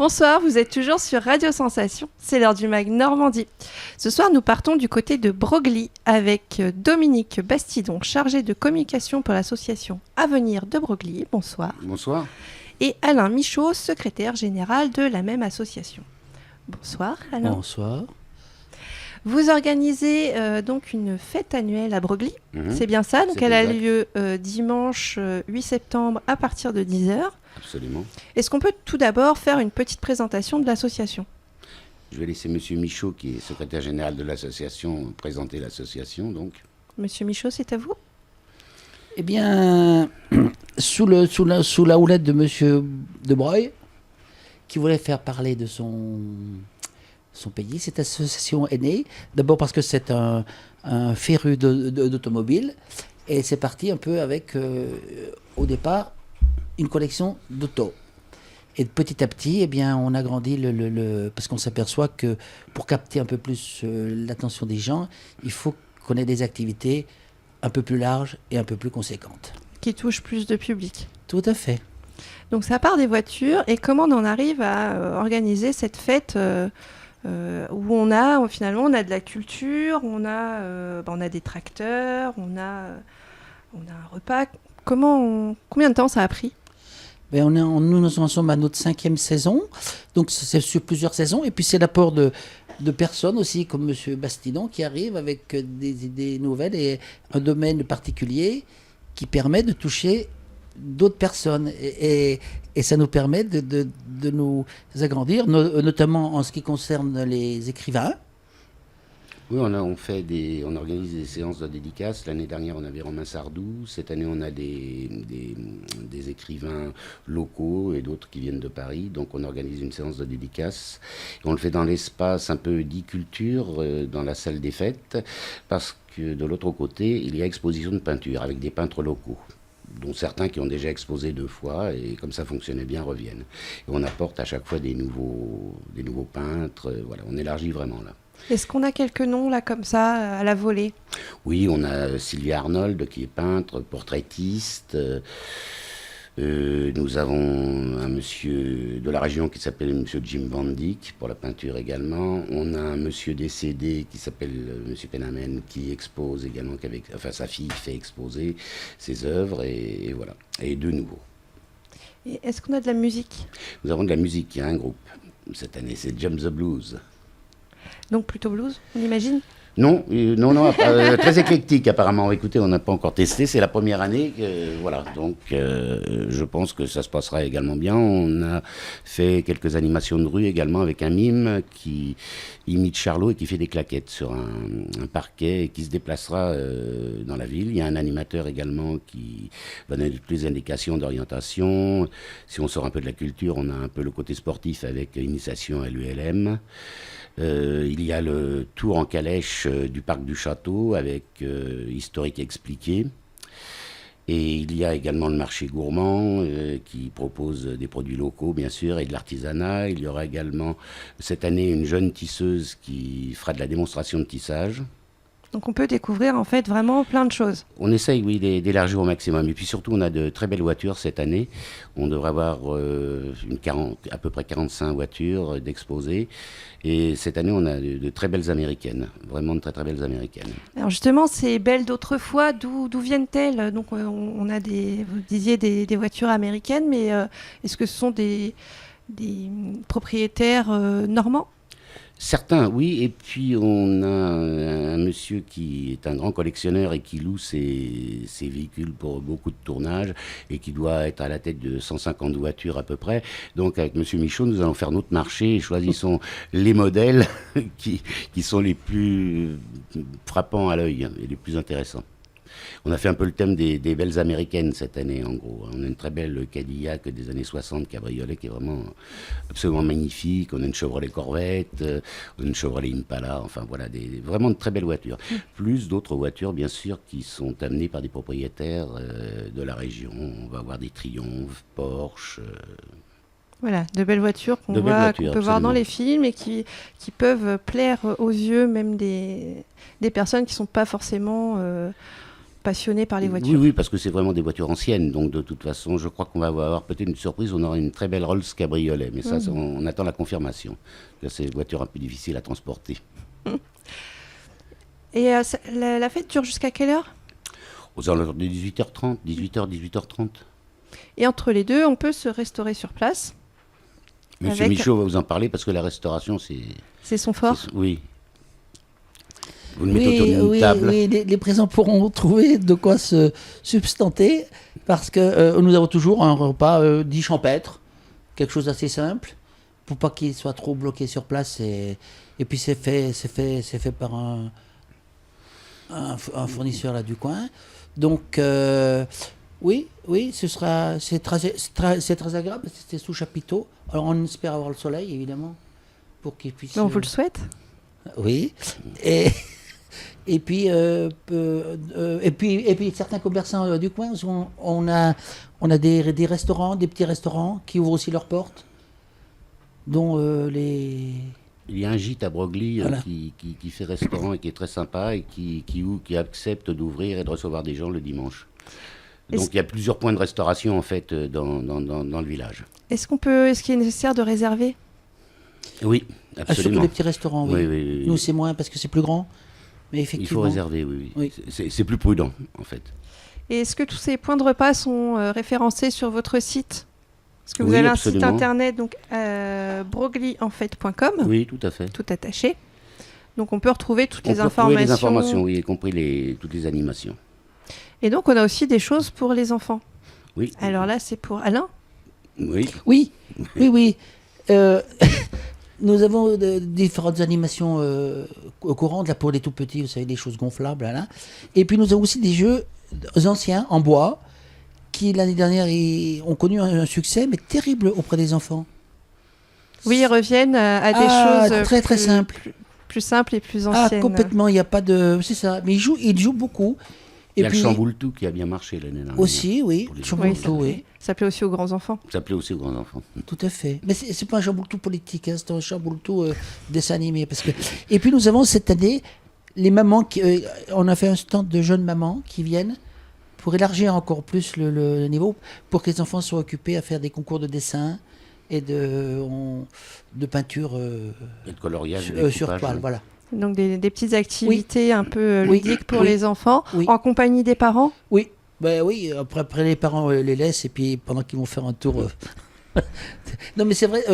Bonsoir, vous êtes toujours sur Radio Sensation, c'est l'heure du Mag Normandie. Ce soir, nous partons du côté de Broglie avec Dominique Bastidon, chargé de communication pour l'association Avenir de Broglie. Bonsoir. Bonsoir. Et Alain Michaud, secrétaire général de la même association. Bonsoir Alain. Bonsoir. Vous organisez donc une fête annuelle à Broglie, c'est bien ça? Donc elle a lieu dimanche 8 septembre à partir de 10h. Absolument. Est-ce qu'on peut tout d'abord faire une petite présentation de l'association? Je vais laisser Monsieur Michaud, qui est secrétaire général de l'association, présenter l'association. Donc. Monsieur Michaud, c'est à vous. Eh bien, sous la houlette de Monsieur De Broglie, qui voulait faire parler de son pays, cette association est née. D'abord parce que c'est un féru d'automobile, et c'est parti un peu avec, au départ, une collection d'autos. Et petit à petit, eh bien, on a grandi parce qu'on s'aperçoit que pour capter un peu plus l'attention des gens, il faut qu'on ait des activités un peu plus larges et un peu plus conséquentes. Qui touchent plus de public. Tout à fait. Donc ça part des voitures, et comment on en arrive à organiser cette fête où on a de la culture, on a des tracteurs, on a un repas. Combien de temps ça a pris? Nous en sommes à notre 5e saison, donc c'est sur plusieurs saisons, et puis c'est l'apport de personnes aussi, comme M. Bastidon, qui arrive avec des idées nouvelles et un domaine particulier qui permet de toucher d'autres personnes, et ça nous permet de nous agrandir, notamment en ce qui concerne les écrivains. Oui, on organise des séances de dédicaces. L'année dernière, on avait Romain Sardou. Cette année, on a des écrivains locaux et d'autres qui viennent de Paris. Donc, on organise une séance de dédicaces. Et on le fait dans l'espace un peu dit culture, dans la salle des fêtes, parce que de l'autre côté, il y a exposition de peinture avec des peintres locaux, dont certains qui ont déjà exposé 2 fois, et comme ça fonctionnait bien, reviennent. Et on apporte à chaque fois des nouveaux peintres. Voilà, on élargit vraiment là. Est-ce qu'on a quelques noms là comme ça à la volée? Oui, on a Sylvia Arnold qui est peintre, portraitiste. Nous avons un monsieur de la région qui s'appelle monsieur Jim Van Dyck pour la peinture également. On a un monsieur décédé qui s'appelle monsieur Penamen qui expose également, sa fille fait exposer ses œuvres, et voilà. Et 2 nouveaux. Et est-ce qu'on a de la musique? Nous avons de la musique, il y a un groupe cette année, c'est James the Blues. Donc plutôt blues, on imagine? Non, très éclectique apparemment. Écoutez, on n'a pas encore testé, c'est la première année, voilà. Donc je pense que ça se passera également bien. On a fait quelques animations de rue également avec un mime qui imite Charlot et qui fait des claquettes sur un parquet et qui se déplacera dans la ville. Il y a un animateur également qui va donner toutes les indications d'orientation. Si on sort un peu de la culture, on a un peu le côté sportif avec initiation à l'ULM. Il y a le tour en calèche du parc du château avec historique expliqué. Et il y a également le marché gourmand qui propose des produits locaux, bien sûr, et de l'artisanat. Il y aura également cette année une jeune tisseuse qui fera de la démonstration de tissage. Donc on peut découvrir en fait vraiment plein de choses. On essaye, oui, d'élargir au maximum. Et puis surtout, on a de très belles voitures cette année. On devrait avoir à peu près 45 voitures d'exposées. Et cette année, on a de très belles américaines. Vraiment de très très belles américaines. Alors justement, ces belles d'autrefois, d'où viennent-elles? Donc on a vous disiez des voitures américaines, mais est-ce que ce sont des propriétaires normands? Certains, oui, et puis on a un monsieur qui est un grand collectionneur et qui loue ses véhicules pour beaucoup de tournages et qui doit être à la tête de 150 voitures à peu près. Donc avec monsieur Michaud, nous allons faire notre marché et choisissons les modèles qui sont les plus frappants à l'œil et les plus intéressants. On a fait un peu le thème des belles américaines cette année, en gros. On a une très belle Cadillac des années 60 cabriolet qui est vraiment absolument magnifique. On a une Chevrolet Corvette, on a une Chevrolet Impala, enfin voilà, vraiment de très belles voitures. Plus d'autres voitures, bien sûr, qui sont amenées par des propriétaires de la région. On va avoir des Triumph, Porsche... Voilà, de belles voitures qu'on peut voir dans les films et qui peuvent plaire aux yeux même des personnes qui ne sont pas forcément passionnés par les Oui, voitures. oui, parce que c'est vraiment des voitures anciennes. Donc, de toute façon, je crois qu'on va avoir peut-être une surprise. On aura une très belle Rolls Cabriolet. Mais ça, on attend la confirmation. Là, c'est une voiture un peu difficile à transporter. Et la fête dure jusqu'à quelle heure? Aux alentours de 18h30, 18h, 18h30. Et entre les deux, on peut se restaurer sur place. Monsieur Avec- Michaud va vous en parler parce que la restauration, C'est son fort. Oui. Vous le mettez autour Oui, d'une oui, table. oui, les présents pourront trouver de quoi se substanter parce que nous avons toujours un repas dit champêtre, quelque chose d'assez simple pour pas qu'il soit trop bloqué sur place et puis c'est fait par un fournisseur là du coin. Donc oui, c'est très agréable, c'est sous chapiteau. Alors on espère avoir le soleil évidemment pour qu'il puisse. On vous le souhaite. Oui. Et puis certains commerçants du coin, on a des restaurants, des petits restaurants qui ouvrent aussi leurs portes, dont les. Il y a un gîte à Broglie Voilà. qui fait restaurant et qui est très sympa et qui accepte d'ouvrir et de recevoir des gens le dimanche. Donc il y a plusieurs points de restauration en fait dans le village. Est-ce qu'il est nécessaire de réserver? Oui, Surtout absolument. les petits restaurants, oui. Oui. Nous, c'est moins parce que c'est plus grand. Mais Il effectivement. faut réserver, oui. Oui. C'est plus prudent en fait. Et est-ce que tous ces points de repas sont référencés sur votre site? Parce que vous Oui, avez absolument. un site internet, donc broglyenfait.com, Oui, tout à fait. tout attaché. Donc on peut retrouver toutes On les peut retrouver informations. les informations, oui, y compris toutes les animations. Et donc on a aussi des choses pour les enfants. Oui. Alors là, c'est pour Alain. Oui. Oui. Nous avons différentes animations courantes là, pour les tout petits, vous savez, des choses gonflables. Là. Et puis nous avons aussi des jeux anciens en bois qui l'année dernière ont connu un succès mais terrible auprès des enfants. Oui, ils reviennent à des choses très très simples. plus simples et plus anciennes. Complètement, il n'y a pas de... C'est ça, mais ils jouent beaucoup. Il y a le Chamboule-Tout qui a bien marché l'année dernière. Aussi, oui. Pour les Chamboule-Tout, oui. Ça plaît aussi aux grands enfants. Ça plaît aussi aux grands enfants. Tout à fait. Mais c'est pas un Chamboule-Tout politique, hein, c'est un Chamboule-Tout dessin animé. Et puis nous avons cette année les mamans, on a fait un stand de jeunes mamans qui viennent pour élargir encore plus le niveau, pour que les enfants soient occupés à faire des concours de dessin et de peinture Et de coloriage, sur découpage, toile. oui. Voilà. Donc des petites activités un peu Oui. ludiques pour Oui. les enfants, Oui. en compagnie des parents. Oui, oui. Après les parents les laissent et puis pendant qu'ils vont faire un tour. Non, mais c'est vrai.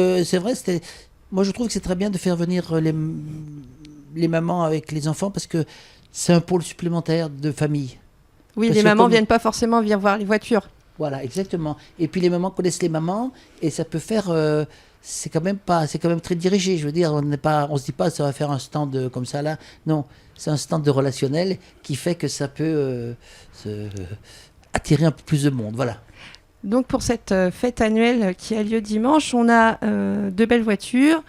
Moi, je trouve que c'est très bien de faire venir les mamans avec les enfants parce que c'est un pôle supplémentaire de famille. Oui, Parce les que mamans comme- viennent pas forcément venir voir les voitures. Voilà, exactement. Et puis les mamans connaissent les mamans et ça peut faire. C'est quand même très dirigé. Je veux dire, on se dit pas ça va faire un stand comme ça là. Non, c'est un stand de relationnel qui fait que ça peut attirer un peu plus de monde. Voilà. Donc pour cette fête annuelle qui a lieu dimanche, on a de belles voitures,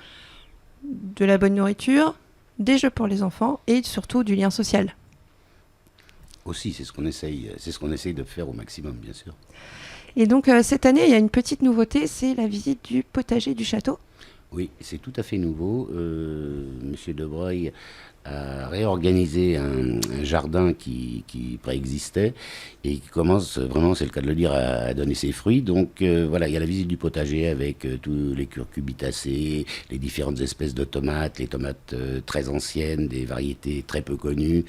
de la bonne nourriture, des jeux pour les enfants et surtout du lien social. Aussi, c'est ce qu'on essaye de faire au maximum, bien sûr. Et donc cette année, il y a une petite nouveauté, c'est la visite du potager du château. Oui, c'est tout à fait nouveau. Monsieur Debreuil a réorganisé un jardin qui préexistait et qui commence vraiment, c'est le cas de le dire, à donner ses fruits. Donc voilà, il y a la visite du potager avec tous les curcubitacées, les différentes espèces de tomates, les tomates très anciennes, des variétés très peu connues,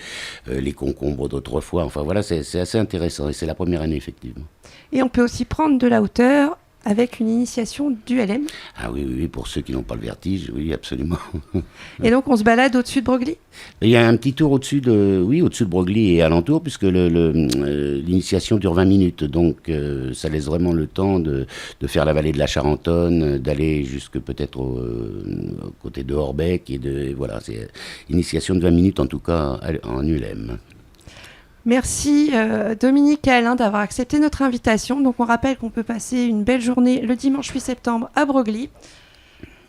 les concombres d'autrefois. Enfin voilà, c'est assez intéressant et c'est la première année effectivement. Et on peut aussi prendre de la hauteur avec une initiation du LM. Ah oui, pour ceux qui n'ont pas le vertige, oui, absolument. Et donc on se balade au-dessus de Broglie. Il y a un petit tour au-dessus de Broglie et alentour, puisque l'initiation dure 20 minutes. Donc ça laisse vraiment le temps de faire la vallée de la Charentonne, d'aller jusque peut-être au côté de Orbec. Et voilà, c'est initiation de 20 minutes en tout cas en ULM. Merci Dominique et Alain d'avoir accepté notre invitation. Donc on rappelle qu'on peut passer une belle journée le dimanche 8 septembre à Broglie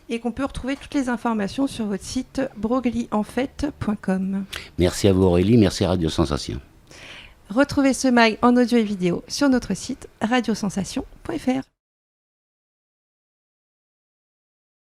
et qu'on peut retrouver toutes les informations sur votre site broglyenfait.com. Merci à vous Aurélie, merci à Radio Sensation. Retrouvez ce mag en audio et vidéo sur notre site radiosensation.fr.